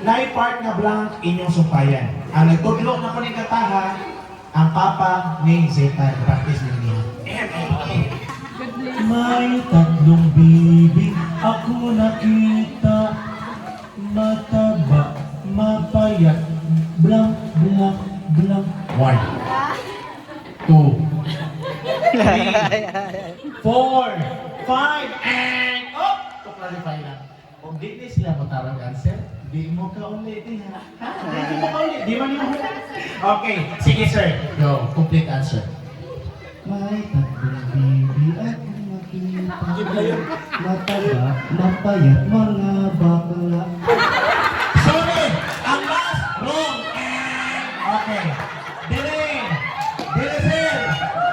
Nay part nga blank inyong sumpayan. Ang nagtudlo na ko ni kataha, ang papa ni Zeta. Practice din niya. May tatlong bibig ako nakita, mataba, mapayat, blank, blank, blank. 1, 2, 3, 4, 5, and oh! To clarify lang. Kung di na sila mo tarang answer, di mo ka ulit ha? Ha? Di mo ka ulit, di man mo. Okay, sige sir. Go, complete answer. May tatlong bibig ako nakita, mataba, mapayat, mga bakla. Sorry! Ang last, wrong! Okay. Dili! Dili sir!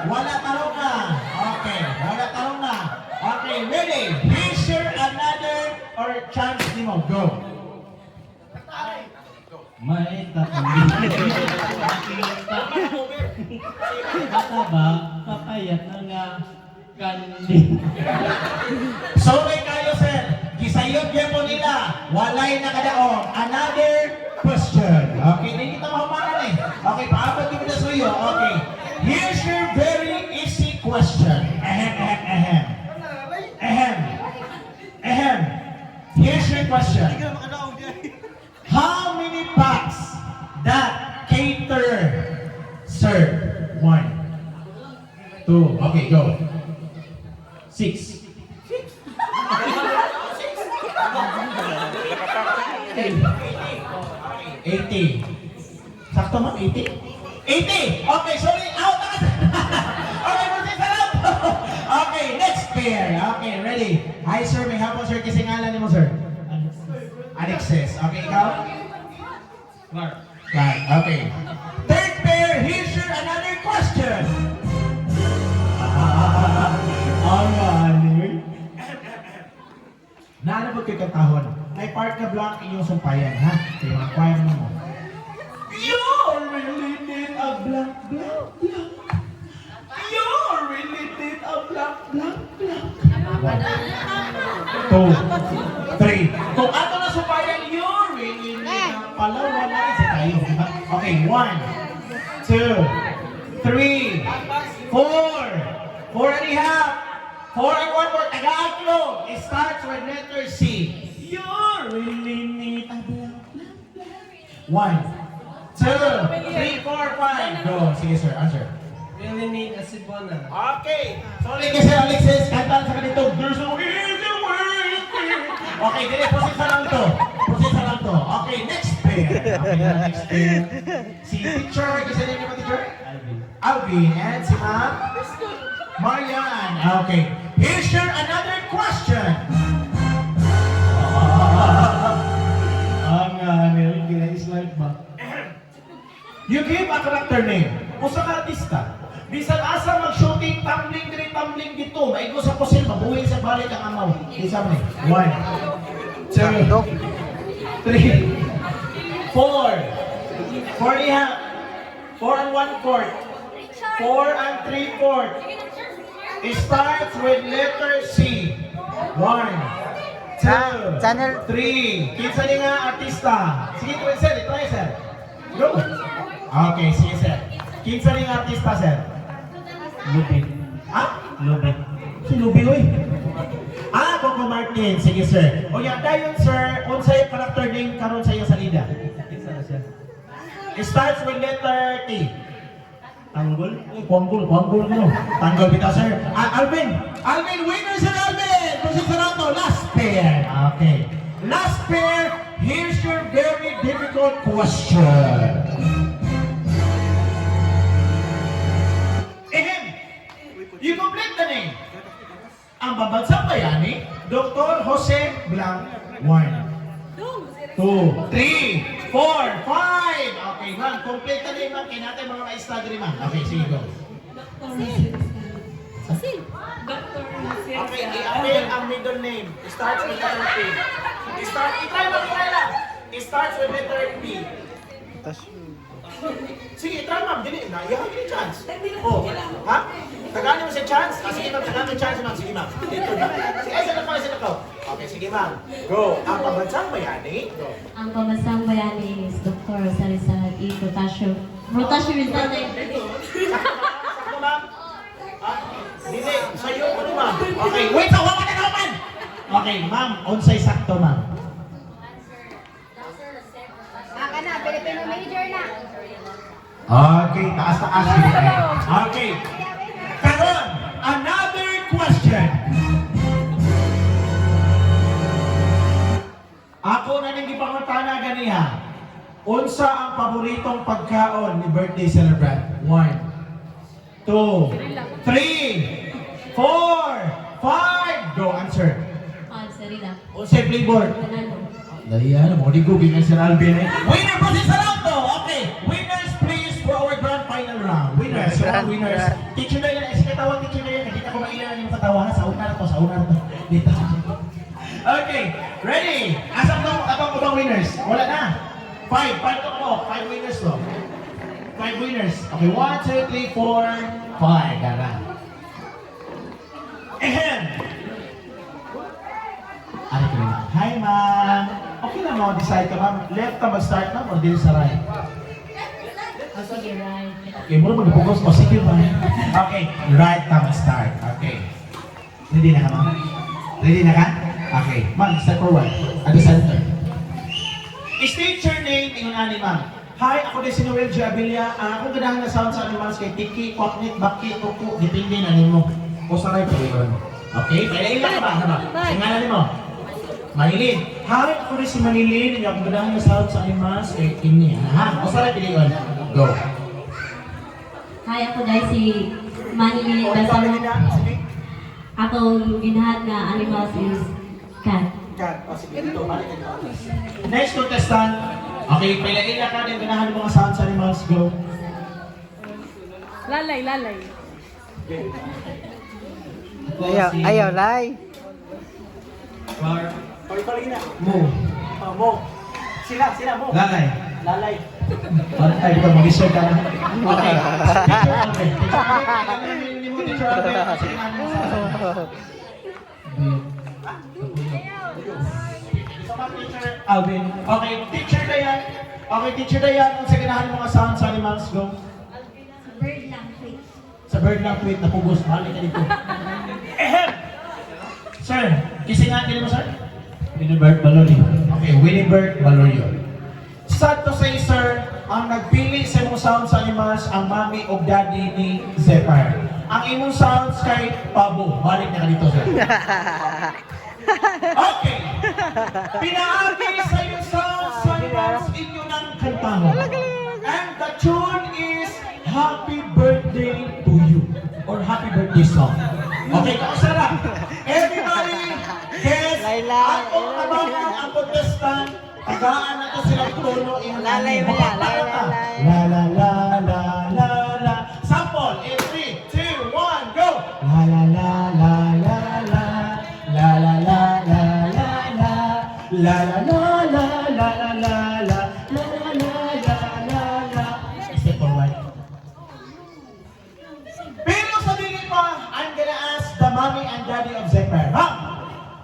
Wala tarong na. Okay, wala tarong na. Okay, ready? Here's your another or chance ni mo. Go! May tatlong bibig nakita, mataba, mapayat, mga kandi. Sorry kayo, sir. Gisayod yan po nila. Walay nakadaong. Another question. Okay, hindi kita mahumaran eh. Okay, paabot ko na sa iyo. Okay. Here's your very easy question. Ahem. Here's your question. How many packs that caterer serve? 1, 2. Okay, go. 6. 80. Sakto mo? 80? 80! Okay, sorry, out! Okay, proceed sa lang! Okay, next pair. Okay, ready? Hi, sir. May hapon, sir. Kasi ngalan mo, sir? Alexis. Okay, ikaw? Clark. Clark, okay. Third pair, here's your another question. Naanabot kay katahon. May part na blank inyong sumpayan, ha? Kaya mga choir mo. You really need a blank, blank, blank. You really need a blank, blank, blank. 1, 2, 3. Kung ato na sumpayan, you really need a pala, wala. Isa tayo, diba? Okay, 1, 2, 3, 4. 4 and a half. 4 and 1 more. Taga-atlo. It starts with letter C. You really need a blank, blank, blank. 1, 2, 3, 4, 5. Go. Sige, sir. Answer. Really need a Sibona. Okay. Sorry kasi Alexis. Kanta sa kanito. There's no easy way. Okay, dili. Proceed sa lang to. Proceed sa lang to. Okay, next pair. Okay, next pair. Si teacher. Kasi name mo teacher? Alvin. And si ma'am? Marian. Okay. Here's your another question. Ang nila is life ba? You give a character name. Usa ka artista. Bisan asa mag-shooting, tumbling diri, tumbling dito. Maigo sa pusil, mabuhay sa balik ang amaw. Isa mo ni. 1, 2, 3, 4. 4 and a half. 4 and 1 quart. 4 and 3 quart. It starts with letter C. 1, 2, 3. Kinsa ni nga artista? Sige, sir. Try, sir. Go. Okay, sige, sir. Kinsa ni nga artista, sir? Lubid. Ha? Lubid. Si Luby, oy. Coco Martin. Sige, sir. O yan, dayon, sir. Unsay character name karon sa iyong salida? Isa na siya. It starts with letter T. Tanggol. Kuanggol mo. Tanggal kita, sir. Alvin, winner, sir Alvin! Proceed sa nato, last pair. Okay. Last pair, here's your very difficult question. You complete the name. Ang babansang bayani, Dr. Jose Blanc 1, 2, 3, 4, 5. Okay, ma'am. Complete the name, ma'am. Kaya natin mga ma-study, ma'am. Okay, sige, go. Okay, i-appeal ang middle name. It starts with letter P. I-try lang. It starts with letter P. Sige, try ma'am. Dili na. You have any chance. Oh, ha? Tagalan mo sa chance? Sige ma'am, tagalan mo chance ma'am. Sige ma'am. Dito na. Sige, ay, sa nakaw. Okay. Okay, sige ma'am. Go. Ang pambansang bayani. Go. Ang pambansang bayani is Dr. Sarizal E. Protasio. Protasio Rizal. Sakto ma'am? Hindi, sa'yo ano ma'am? Okay, wait, tawa ka na naman! Okay, ma'am, unsay sakto ma'am? Aka na, Filipino major na. Okay, taas. Okay. Karon, another question. Ako na nang ipangutana ganiha. Unsa ang paboritong pagkaon ni birthday celebrant? 1, 2, 3, 4, 5. Go, answer. Sarila. Unsay flavor? Banano. Ayan, mo di ko bigyan si Alvin eh. Winner po si Sarapto! Okay, winners please for our grand final round. Winners, winners. Teacher na yan, katawag teacher na yan. Nakita ko mailan yung katawa ha. Sa una na to. Dito. Okay, ready? Asam to, atong ubang winners. Wala na. 5 to ko. 5 winners to. 5 winners. Okay, 1, 2, 3, 4, 5. Gara. Ahem. Ay, hi ma'am. Okay lang mo, decide ka ma'am. Left ka mag-start ma'am or din sa right? Oh, sige, right. Okay, muna mag-focus mo. Sige ma'am. Okay, right ka mag-start. Okay. Ready na ka ma'am? Ready na ka? Okay. Ma'am, step forward. At the center. State your name, ingunani ma'am. Hi, ako din si Noel G. Abilia. Akong ganahan na sound sa animals kay Tiki, Kwaknit, Baki, Tuku, depende na nimo. O sa right, pwede okay, pwede ilan ka ba? Ano ba? Singalan mo. Manilin. Hi, ako rin si Manilin. Yung ganahan na sound sa animals kay Ini. Ha? O sa right, pwede go. Hi, ako dahil si Manilin Basalo. Akong ginahan na animals is cat. Next contestant. Okay, pailain na ka din ganahan ng mga sound sa animals. Go. Lalay. Ayaw, Lai. Mo. Mo. Sila, mo. Lalay. Lalay. Parang tayo ka mag-isip ka na. Okay. Teacher Alvin. Sige nga mo sa Teacher Alvin. Okay, Teacher Dayan. Okay, Teacher Dayan. Ang saganahan ng mga sound sa animals. Go. Bird lang, wait. Sa bird lang, wait, napugos. Balik ka dito. Ehem! Sir, kisingan din mo, sir? Winibert Valorio. Okay, Winibert Valorio. Sad to say, sir, ang nagpili sa imong sound sa animals, ang mami o daddy ni Zephyr. Ang imong sounds kay Pabo. Balik na ka dito, sir. Okay. Pinaagi sa iyong sounds sa animals, inyo ng kantahon. And the tune is Happy Birthday to You. Or Happy Birthday Song. Okay, kausara. Everybody, guess, atong tabangan ang contestant. Tagaan na to silang tono. Lalay mo yan, lalay. La la la la la la. Sample in 3, 2, 1, go! La la la la la la. La la la la la la. La la la la la la la la. La la la la la la. Step forward. Pero sa dili pa, I'm gonna ask the mommy and daddy of Zephyr.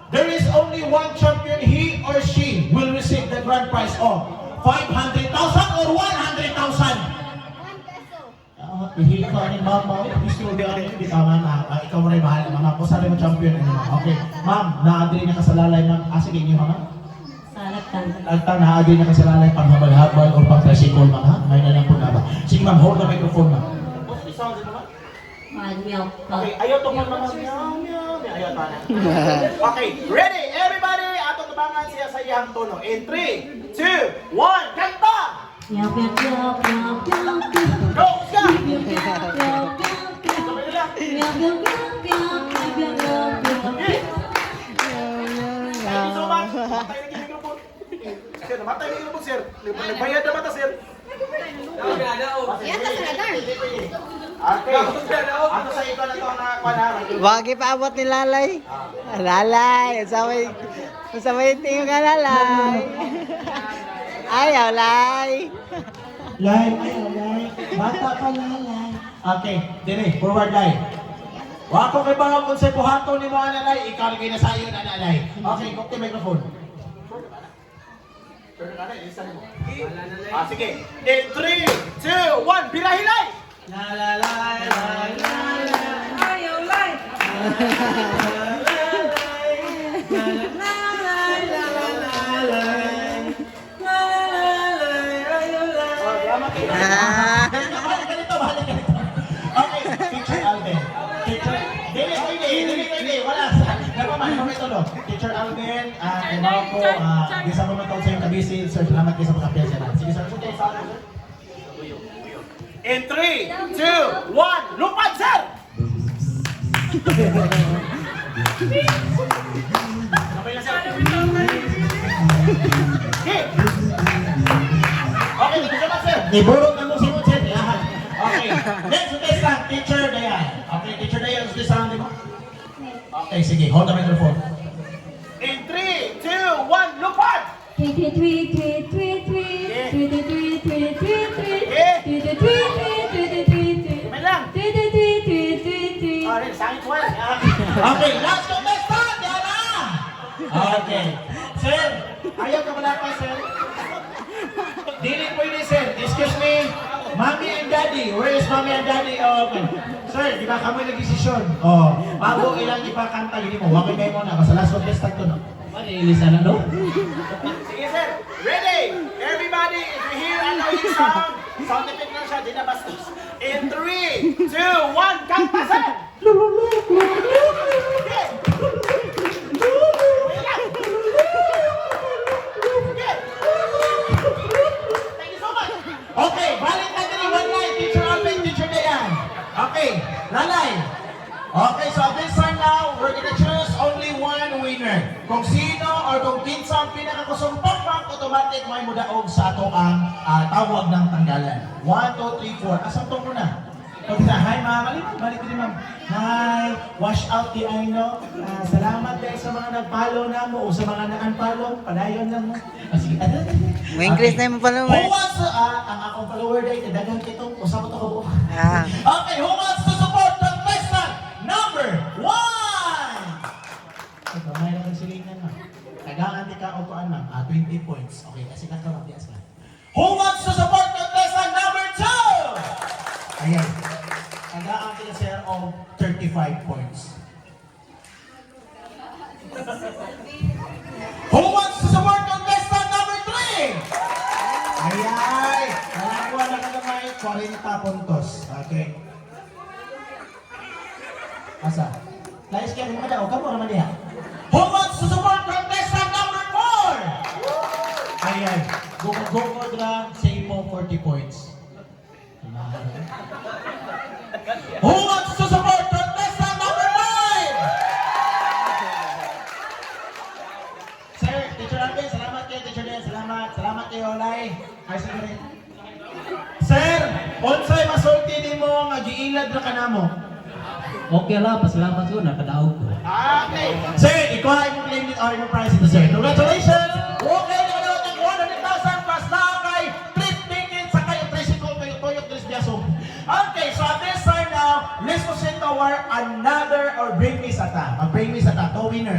There is only one champion. He or she will receive the grand prize of 500,000 or 100,000. 1 peso. Pihili ko ni mama. Gusto ko di ka mama. Ikaw mo rin mahal mama. Kung saan mo champion ano. Okay. Ma'am, naagri na ka sa lalay ma'am. Sige niyo mama. Sa lagtan. Alta, naagri na ka sa lalay pang habal-habal o pang tricycle ma'am ha? May nalang po na ba? Sige ma'am, hold the microphone ma'am. Milk. Okay, ayaw to ma'am. Meow, meow. Ayaw to na. Okay, ready? Everybody, atong tabangan siya sa iyang tono. In 3, 2, 1, kanta! Meow, meow, meow, meow, meow, meow. Go! Go! Meow, meow, meow, meow. Sabay nila. Meow, meow, meow, meow, meow, meow, meow. Okay. Thank you so much. Matay na yung mikrofon. Sir, namatay na yung mikrofon, sir. Nagbayad na ba ta, sir? Yan ka sa radar. Okay. Ato sa ito na ito na kwanara. Wag ipaabot ni Lalay. Lalay, sabay tingin ka Lalay. Ayaw, Lay. Lay, ayaw, lay. Bata pa lay. Okay, dire, forward lay. Wa ko kay bawang kung sa buhaton ni mo analay, ikaw lagi na sayo na analay. Okay, cook the microphone. Sige. In 3, 2, 1, birahilay! La la la la la la. Ayaw lay. Ganito, balik ganito. Okay, Teacher Alvin. Dili, wala. Nagpaman, mamitulo. Teacher Alvin, ibaw ko, di sa mga taon sa iyong kabisi, sir, salamat kayo sa pagkapiyan siya. Sige, sir, sir, sa akin, sir. In 3, 2, 1, lupad, sir! Okay na, sir. Okay. Okay, dito naman, sir. Iburot na mo si mo, sir. Lahat. Okay. Next, test lang. Teacher Dayan. Okay, Teacher Dayan, test lang, di mo? Okay, sige. Hold the microphone. In 3, 2, 1, lupad! Tweet, tweet, tweet, tweet, tweet, tweet. Yeah. Tweet, tweet, tweet, tweet, tweet, tweet. Yeah. Tweet, tweet, tweet, tweet, tweet, tweet, tweet. Kamay lang. Tweet, tweet, tweet, tweet, tweet, tweet. Alright, sangit mo. Okay, last contestant, Diana! Okay. Sir, ayaw ka pala pa, sir? Dili pwede, sir. Excuse me. Mommy and Daddy. Where is Mommy and Daddy? Oh, okay. Sir, di ba kami nag-desisyon? Oh, bago ilang ipakanta, hindi mo. Wakay kayo muna. Basta last contestant to, no? Ilisa na no? Sige, sir. Ready? Everybody, if you hear ano yung sound effect lang siya, di na bastos. In 3, 2, 1, kanta, sir! Okay. Thank you so much. Okay, balik natin yung one line. Teacher Alvin, Teacher Dayan. Okay, lalay. Okay, so at this time now, we're gonna choose only one winner. Kung sino or kung kinsa ang pinakakusumpong bank, automatic may mudaog sa ato ang tawag ng tanggalan. 1, 2, 3, 4. Asam tong muna? Pag sa, hi ma'am, balik din ma'am. Hi, wash out di I know. Salamat dahil sa mga nag-follow na mo o sa mga na-unfollow, padayon lang mo. Sige, May increase na yung followers. Who wants to, ang akong follower dahil, kadagang kitong, usap mo to ko. Ah. Okay, who wants to support the contestant number 1? Ito, may naman silingan ma'am. Tagaan di ka upuan ma'am. 20 points. Okay, kasi nakarabias ka. Who wants to support contestant number 2? Ayan. Tagaan di ka sir of 35 points. Who wants to support contestant number 3? Ayan. Nakakuha na ka naman 40 puntos. Okay. Asa? Lais ka rin madaw. Kamu naman niya. Who wants to support contestant number 4? Ayan. Gugod na sa ipo 40 points. Who wants to support contestant number 5? Sir, Teacher Alvin, salamat kayo, Teacher Lian. Salamat kayo, Olay. Ay, sige. Sir, unsay masulti nimo nga giilad na kanamo? Okay lang, pasalamat ko, nakadaog ko. Okay. Sir, ikaw ay mo claim it or yung prize ito, sir. Congratulations! Okay, nanonood ng 100,000 plus na kay trip ticket sa kayo tricycle kayo Toyot Tres Biaso. Okay, so at this time now, let's proceed toward another or bring me sata. Mag-bring me sata, to winner.